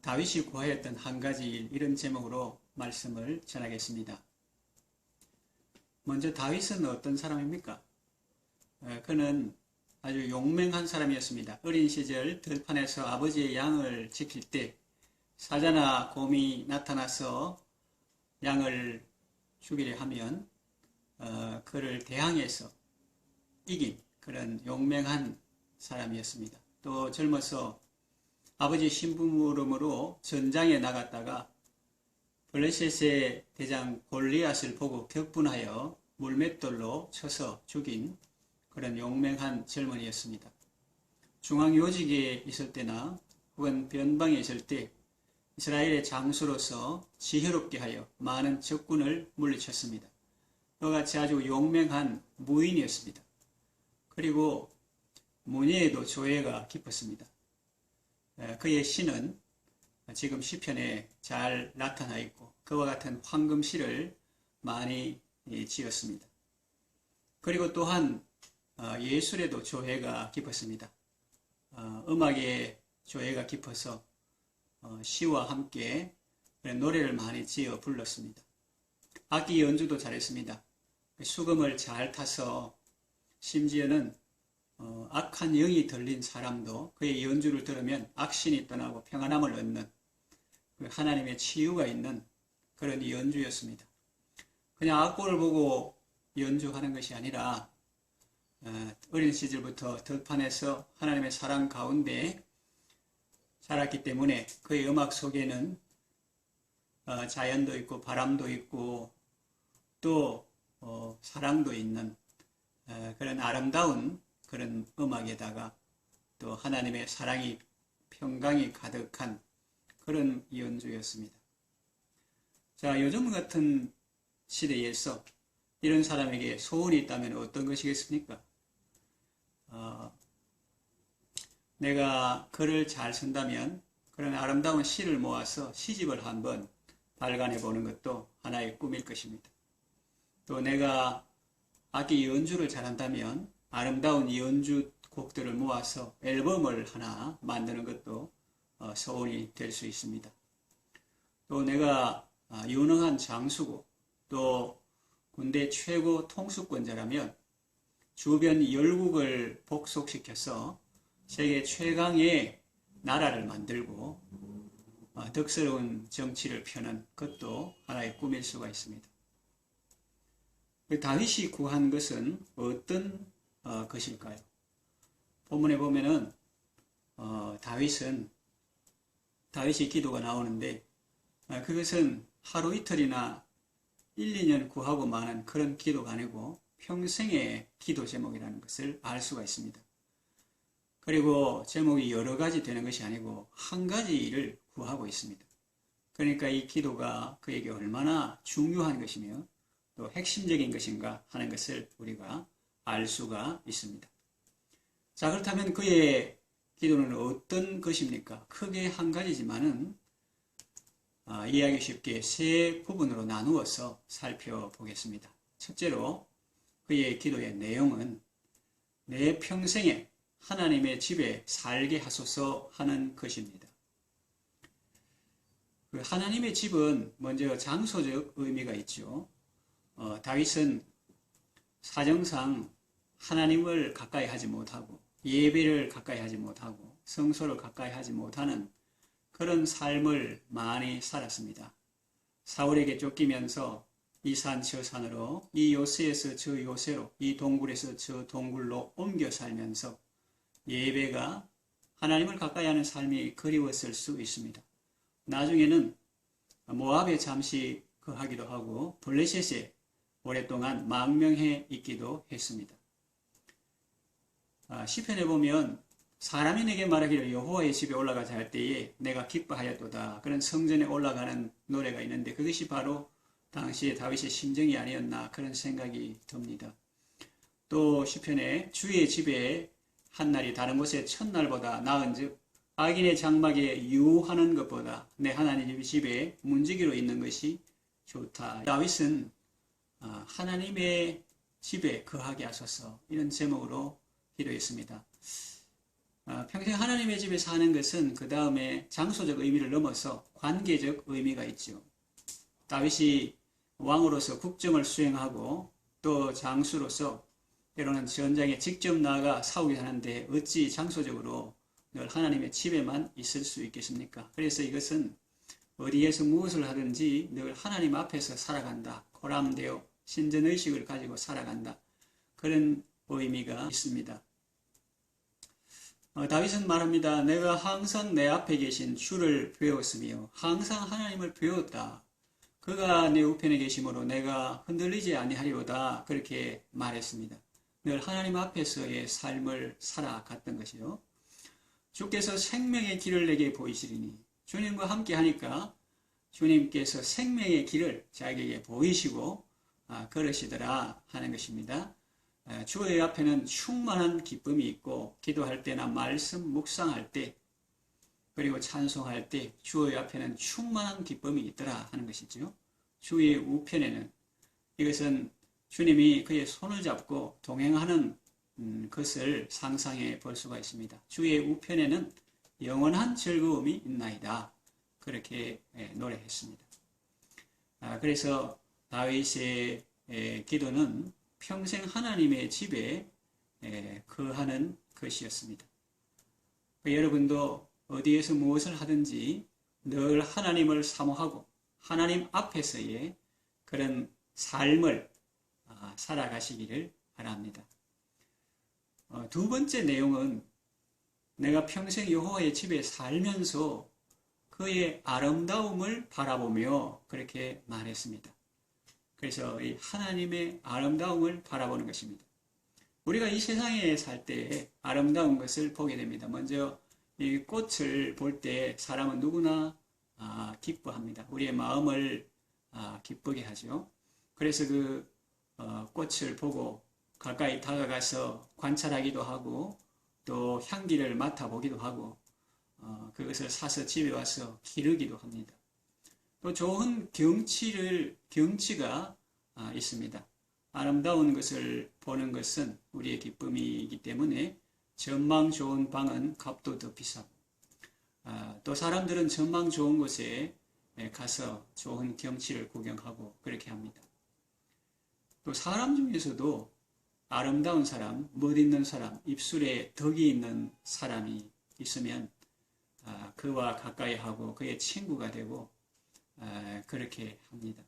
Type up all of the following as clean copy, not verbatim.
다윗이 구하였던 한 가지 일, 이런 제목으로 말씀을 전하겠습니다. 먼저 다윗은 어떤 사람입니까? 그는 아주 용맹한 사람이었습니다. 어린 시절 들판에서 아버지의 양을 지킬 때 사자나 곰이 나타나서 양을 죽이려 하면 그를 대항해서 이긴 그런 용맹한 사람이었습니다. 또 젊어서 아버지 심부름으로 전장에 나갔다가 블레셋의 대장 골리앗을 보고 격분하여 물맷돌로 쳐서 죽인 그런 용맹한 젊은이였습니다. 중앙요직에 있을 때나 혹은 변방에 있을 때 이스라엘의 장수로서 지혜롭게 하여 많은 적군을 물리쳤습니다. 그와 같이 아주 용맹한 무인이었습니다. 그리고 문예에도 조예가 깊었습니다. 그의 시는 지금 시편에 잘 나타나 있고 그와 같은 황금시를 많이 지었습니다. 그리고 또한 예술에도 조예가 깊었습니다. 음악에 조예가 깊어서 시와 함께 노래를 많이 지어 불렀습니다. 악기 연주도 잘했습니다. 수금을 잘 타서 심지어는 악한 영이 들린 사람도 그의 연주를 들으면 악신이 떠나고 평안함을 얻는 하나님의 치유가 있는 그런 연주였습니다. 그냥 악보를 보고 연주하는 것이 아니라 어린 시절부터 들판에서 하나님의 사랑 가운데 자랐기 때문에 그의 음악 속에는 자연도 있고 바람도 있고 또 사랑도 있는 그런 아름다운 그런 음악에다가 또 하나님의 사랑이 평강이 가득한 그런 연주였습니다. 자, 요즘 같은 시대에서 이런 사람에게 소원이 있다면 어떤 것이겠습니까? 내가 글을 잘 쓴다면 그런 아름다운 시를 모아서 시집을 한번 발간해 보는 것도 하나의 꿈일 것입니다. 또 내가 악기 연주를 잘한다면 아름다운 연주곡들을 모아서 앨범을 하나 만드는 것도 소원이 될 수 있습니다. 또 내가 유능한 장수고 또 군대 최고 통수권자라면 주변 열국을 복속시켜서 세계 최강의 나라를 만들고 덕스러운 정치를 펴는 것도 하나의 꿈일 수가 있습니다. 다윗이 구한 것은 어떤 것일까요? 본문에 보면은 다윗의 기도가 나오는데 그것은 하루 이틀이나 1, 2년 구하고 마는 그런 기도가 아니고 평생의 기도 제목이라는 것을 알 수가 있습니다. 그리고 제목이 여러 가지 되는 것이 아니고 한 가지 일을 구하고 있습니다. 그러니까 이 기도가 그에게 얼마나 중요한 것이며 또 핵심적인 것인가 하는 것을 우리가 알 수가 있습니다. 자, 그렇다면 그의 기도는 어떤 것입니까? 크게 한 가지지만은 이해하기 쉽게 세 부분으로 나누어서 살펴보겠습니다. 첫째로 그의 기도의 내용은 내 평생에 하나님의 집에 살게 하소서 하는 것입니다. 하나님의 집은 먼저 장소적 의미가 있죠. 다윗은 사정상 하나님을 가까이 하지 못하고 예배를 가까이 하지 못하고 성소를 가까이 하지 못하는 그런 삶을 많이 살았습니다. 사울에게 쫓기면서 이 산 저 산으로 이 요새에서 저 요새로 이 동굴에서 저 동굴로 옮겨 살면서 예배가 하나님을 가까이 하는 삶이 그리웠을 수 있습니다. 나중에는 모압에 잠시 거하기도 하고 블레셋에 오랫동안 망명해 있기도 했습니다. 시편에 보면 사람이 내게 말하기를 여호와의 집에 올라가자 할 때에 내가 기뻐하였도다. 그런 성전에 올라가는 노래가 있는데 그것이 바로 당시에 다윗의 심정이 아니었나 그런 생각이 듭니다. 또 시편에 주의 집에 한 날이 다른 곳의 첫날보다 나은즉 악인의 장막에 유하는 것보다 내 하나님의 집에 문지기로 있는 것이 좋다. 다윗은 하나님의 집에 거하게 하소서 이런 제목으로 기도했습니다. 평생 하나님의 집에 사는 것은 그 다음에 장소적 의미를 넘어서 관계적 의미가 있죠. 다윗이 왕으로서 국정을 수행하고 또 장수로서 때로는 전장에 직접 나아가 싸우게 하는데 어찌 장소적으로 늘 하나님의 집에만 있을 수 있겠습니까? 그래서 이것은 어디에서 무엇을 하든지 늘 하나님 앞에서 살아간다. 코람데오 신전의식을 가지고 살아간다. 그런 의미가 있습니다. 다윗은 말합니다. 내가 항상 내 앞에 계신 주를 배웠으며 항상 하나님을 배웠다. 그가 내 우편에 계심으로 내가 흔들리지 아니하리로다. 그렇게 말했습니다. 늘 하나님 앞에서의 삶을 살아갔던 것이요. 주께서 생명의 길을 내게 보이시리니 주님과 함께 하니까 주님께서 생명의 길을 자기에게 보이시고 걸으시더라 하는 것입니다. 주의 앞에는 충만한 기쁨이 있고 기도할 때나 말씀 묵상할 때 그리고 찬송할 때 주의 앞에는 충만한 기쁨이 있더라 하는 것이죠. 주의 우편에는 이것은 주님이 그의 손을 잡고 동행하는 것을 상상해 볼 수가 있습니다. 주의 우편에는 영원한 즐거움이 있나이다. 그렇게 노래했습니다. 그래서 다윗의 기도는 평생 하나님의 집에 거하는 것이었습니다. 여러분도 어디에서 무엇을 하든지 늘 하나님을 사모하고 하나님 앞에서의 그런 삶을 살아가시기를 바랍니다. 두 번째 내용은 내가 평생 여호와의 집에 살면서 그의 아름다움을 바라보며 그렇게 말했습니다. 그래서 이 하나님의 아름다움을 바라보는 것입니다. 우리가 이 세상에 살 때 아름다운 것을 보게 됩니다. 먼저 이 꽃을 볼 때 사람은 누구나 기뻐합니다. 우리의 마음을 기쁘게 하죠. 그래서 그 꽃을 보고 가까이 다가가서 관찰하기도 하고 또 향기를 맡아보기도 하고 그것을 사서 집에 와서 기르기도 합니다. 또 좋은 경치가 있습니다. 아름다운 것을 보는 것은 우리의 기쁨이기 때문에 전망 좋은 방은 값도 더 비싸고 또 사람들은 전망 좋은 곳에 가서 좋은 경치를 구경하고 그렇게 합니다. 또 사람 중에서도 아름다운 사람, 멋있는 사람, 입술에 덕이 있는 사람이 있으면 그와 가까이 하고 그의 친구가 되고 그렇게 합니다.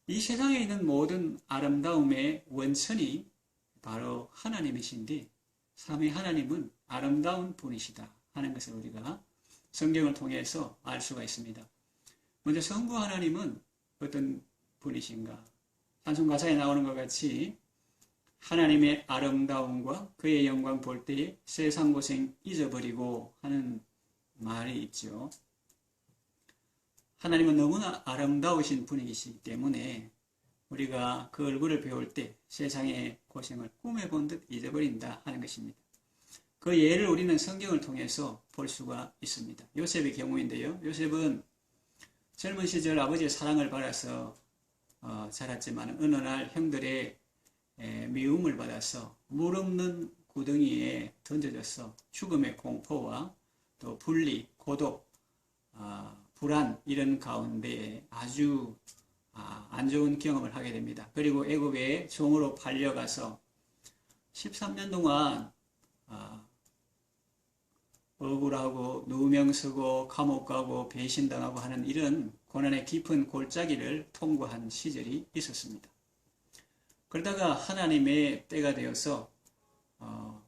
이 세상에 있는 모든 아름다움의 원천이 바로 하나님이신데 삼위 하나님은 아름다운 분이시다 하는 것을 우리가 성경을 통해서 알 수가 있습니다. 먼저 성부 하나님은 어떤 분이신가? 찬송 가사에 나오는 것 같이 하나님의 아름다움과 그의 영광 볼 때에 세상 고생 잊어버리고 하는 말이 있죠. 하나님은 너무나 아름다우신 분이시기 때문에 우리가 그 얼굴을 배울 때 세상의 고생을 꿈에 본 듯 잊어버린다 하는 것입니다. 그 예를 우리는 성경을 통해서 볼 수가 있습니다. 요셉의 경우인데요. 요셉은 젊은 시절 아버지의 사랑을 받아서 자랐지만 어느 날 형들의 미움을 받아서 물 없는 구덩이에 던져져서 죽음의 공포와 또 분리, 고독, 불안 이런 가운데 아주 안 좋은 경험을 하게 됩니다. 그리고 애굽에 종으로 팔려가서 13년 동안 억울하고 누명 쓰고 감옥 가고 배신당하고 하는 이런 고난의 깊은 골짜기를 통과한 시절이 있었습니다. 그러다가 하나님의 때가 되어서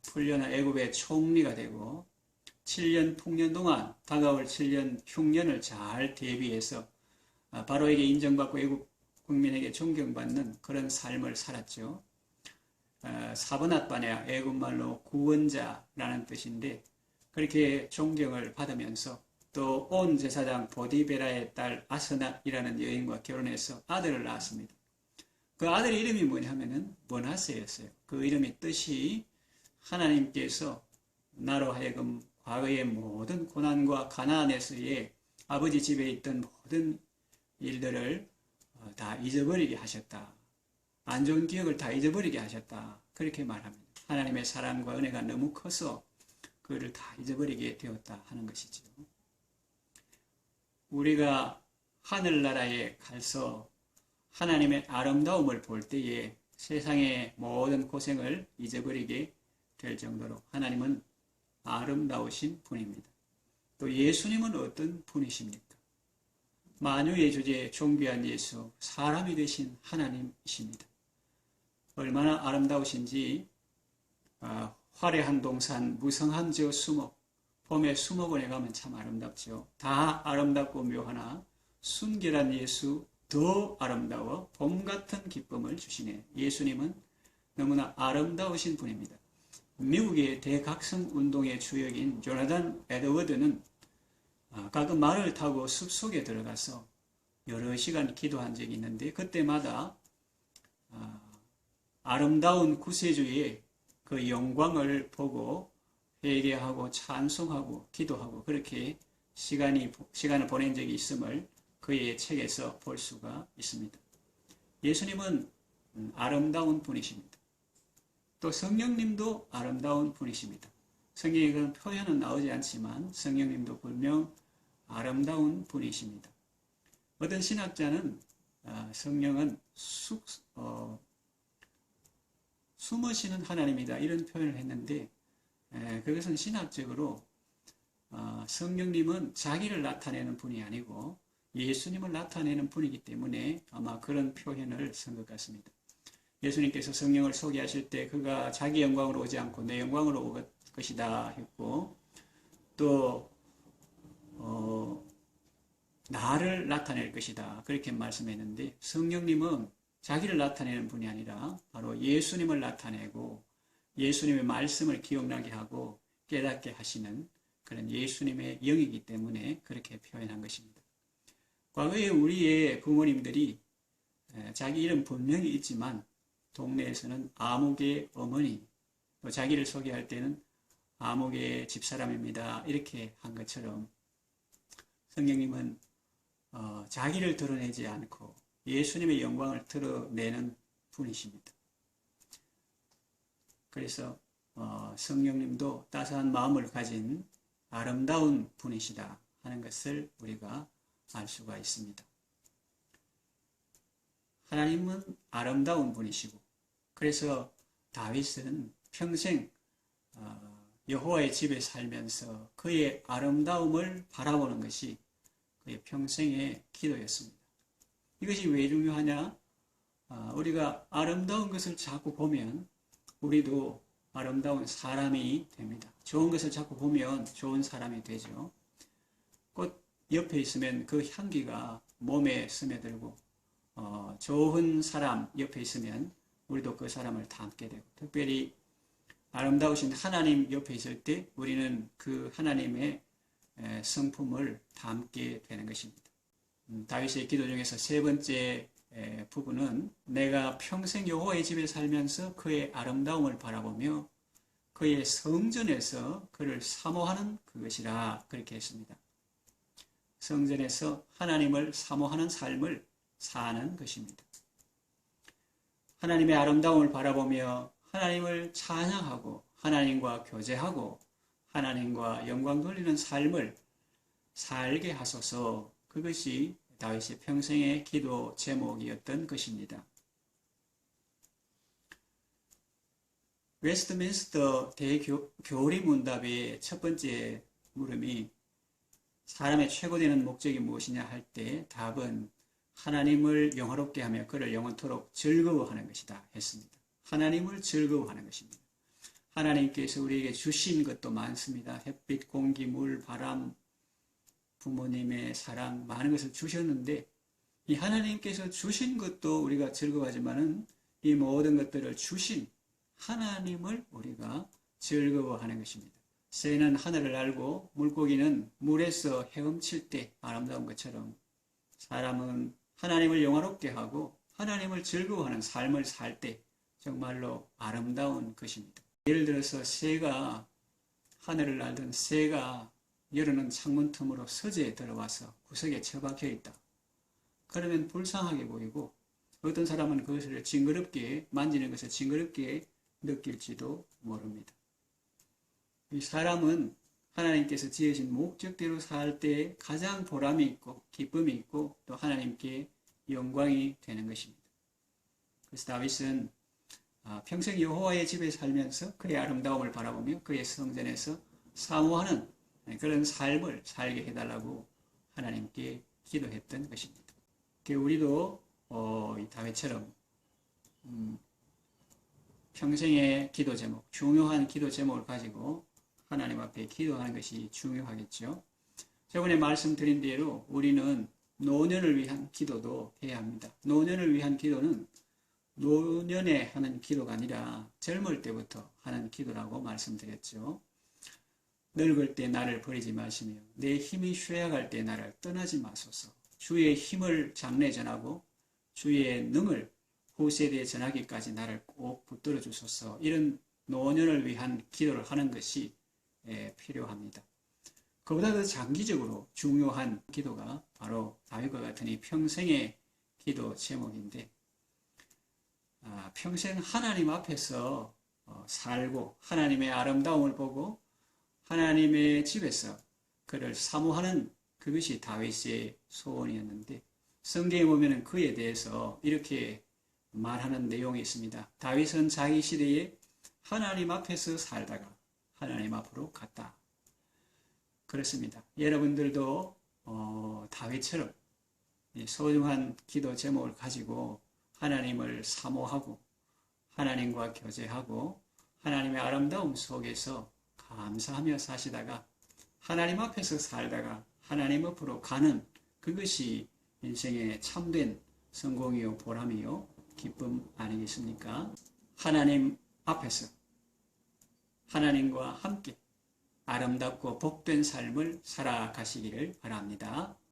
풀려난 애굽의 총리가 되고 7년 풍년 동안 다가올 7년 흉년을 잘 대비해서 바로에게 인정받고 애굽 국민에게 존경받는 그런 삶을 살았죠. 사브낫바네아 애굽말로 구원자라는 뜻인데 그렇게 존경을 받으면서 또 온 제사장 보디베라의 딸 아스낫이라는 여인과 결혼해서 아들을 낳았습니다. 그 아들의 이름이 뭐냐면은 머나세였어요. 그 이름의 뜻이 하나님께서 나로 하여금 과거의 모든 고난과 가나안에서의 아버지 집에 있던 모든 일들을 다 잊어버리게 하셨다. 안 좋은 기억을 다 잊어버리게 하셨다. 그렇게 말합니다. 하나님의 사랑과 은혜가 너무 커서 그를 다 잊어버리게 되었다 하는 것이죠. 우리가 하늘나라에 가서 하나님의 아름다움을 볼 때에 세상의 모든 고생을 잊어버리게 될 정도로 하나님은 아름다우신 분입니다. 또 예수님은 어떤 분이십니까? 만유의 주제 존귀한 예수, 사람이 되신 하나님이십니다. 얼마나 아름다우신지 화려한 동산, 무성한 저 수목, 봄에 수목원에 가면 참 아름답죠. 다 아름답고 묘하나 순결한 예수 더 아름다워 봄 같은 기쁨을 주시네. 예수님은 너무나 아름다우신 분입니다. 미국의 대각성 운동의 주역인 조나단 에드워드는 가끔 말을 타고 숲속에 들어가서 여러 시간 기도한 적이 있는데 그때마다 아름다운 구세주의 그 영광을 보고 회개하고 찬송하고 기도하고 그렇게 시간을 보낸 적이 있음을 그의 책에서 볼 수가 있습니다. 예수님은 아름다운 분이십니다. 또 성령님도 아름다운 분이십니다. 성경에 그런 표현은 나오지 않지만 성령님도 분명 아름다운 분이십니다. 어떤 신학자는 성령은 숨으시는 하나님이다 이런 표현을 했는데 그것은 신학적으로 성령님은 자기를 나타내는 분이 아니고 예수님을 나타내는 분이기 때문에 아마 그런 표현을 쓴 것 같습니다. 예수님께서 성령을 소개하실 때 그가 자기 영광으로 오지 않고 내 영광으로 올 것이다 했고 또 나를 나타낼 것이다 그렇게 말씀했는데 성령님은 자기를 나타내는 분이 아니라 바로 예수님을 나타내고 예수님의 말씀을 기억나게 하고 깨닫게 하시는 그런 예수님의 영이기 때문에 그렇게 표현한 것입니다. 과거에 우리의 부모님들이 자기 이름 분명히 있지만 동네에서는 아무개 어머니 또 자기를 소개할 때는 아무개 집사람입니다 이렇게 한 것처럼 성령님은 자기를 드러내지 않고 예수님의 영광을 드러내는 분이십니다. 그래서 성령님도 따스한 마음을 가진 아름다운 분이시다 하는 것을 우리가 알 수가 있습니다. 하나님은 아름다운 분이시고 그래서 다윗은 평생 여호와의 집에 살면서 그의 아름다움을 바라보는 것이 그의 평생의 기도였습니다. 이것이 왜 중요하냐? 우리가 아름다운 것을 자꾸 보면 우리도 아름다운 사람이 됩니다. 좋은 것을 자꾸 보면 좋은 사람이 되죠. 꽃 옆에 있으면 그 향기가 몸에 스며들고 좋은 사람 옆에 있으면 우리도 그 사람을 닮게 되고 특별히 아름다우신 하나님 옆에 있을 때 우리는 그 하나님의 성품을 닮게 되는 것입니다. 다윗의 기도 중에서 세 번째 부분은 내가 평생 여호와의 집에 살면서 그의 아름다움을 바라보며 그의 성전에서 그를 사모하는 그것이라 그렇게 했습니다. 성전에서 하나님을 사모하는 삶을 사는 것입니다. 하나님의 아름다움을 바라보며 하나님을 찬양하고 하나님과 교제하고 하나님과 영광 돌리는 삶을 살게 하소서. 그것이 다윗의 평생의 기도 제목이었던 것입니다. 웨스트민스터 대교리 문답의 첫 번째 물음이 사람의 최고되는 목적이 무엇이냐 할 때 답은 하나님을 영화롭게 하며 그를 영원토록 즐거워하는 것이다 했습니다. 하나님을 즐거워하는 것입니다. 하나님께서 우리에게 주신 것도 많습니다. 햇빛, 공기, 물, 바람, 부모님의 사랑 많은 것을 주셨는데 이 하나님께서 주신 것도 우리가 즐거워하지만은 이 모든 것들을 주신 하나님을 우리가 즐거워하는 것입니다. 새는 하늘을 날고 물고기는 물에서 헤엄칠 때 아름다운 것처럼 사람은 하나님을 영화롭게 하고 하나님을 즐거워하는 삶을 살 때 정말로 아름다운 것입니다. 예를 들어서 새가 하늘을 날던 새가 여름은 창문 틈으로 서재에 들어와서 구석에 처박혀 있다. 그러면 불쌍하게 보이고 어떤 사람은 그것을 징그럽게 만지는 것을 징그럽게 느낄지도 모릅니다. 이 사람은 하나님께서 지으신 목적대로 살 때 가장 보람이 있고 기쁨이 있고 또 하나님께 영광이 되는 것입니다. 그래서 다윗은 평생 여호와의 집에 살면서 그의 아름다움을 바라보며 그의 성전에서 사모하는 그런 삶을 살게 해달라고 하나님께 기도했던 것입니다. 우리도 이 다윗처럼 평생의 기도 제목, 중요한 기도 제목을 가지고 하나님 앞에 기도하는 것이 중요하겠죠. 저번에 말씀드린 대로 우리는 노년을 위한 기도도 해야 합니다. 노년을 위한 기도는 노년에 하는 기도가 아니라 젊을 때부터 하는 기도라고 말씀드렸죠. 늙을 때 나를 버리지 마시며 내 힘이 쇠약할 때 나를 떠나지 마소서. 주의 힘을 장래 전하고 주의 능을 후세대에 전하기까지 나를 꼭 붙들어 주소서. 이런 노년을 위한 기도를 하는 것이 필요합니다. 그보다 더 장기적으로 중요한 기도가 바로 다윗과 같은 이 평생의 기도 제목인데, 평생 하나님 앞에서 살고 하나님의 아름다움을 보고 하나님의 집에서 그를 사모하는 그것이 다윗의 소원이었는데, 성경에 보면 그에 대해서 이렇게 말하는 내용이 있습니다. 다윗은 자기 시대에 하나님 앞에서 살다가 하나님 앞으로 갔다. 그렇습니다. 여러분들도 다윗처럼 소중한 기도 제목을 가지고 하나님을 사모하고 하나님과 교제하고 하나님의 아름다움 속에서 감사하며 사시다가 하나님 앞에서 살다가 하나님 앞으로 가는 그것이 인생의 참된 성공이요 보람이요 기쁨 아니겠습니까? 하나님 앞에서 하나님과 함께 아름답고 복된 삶을 살아가시기를 바랍니다.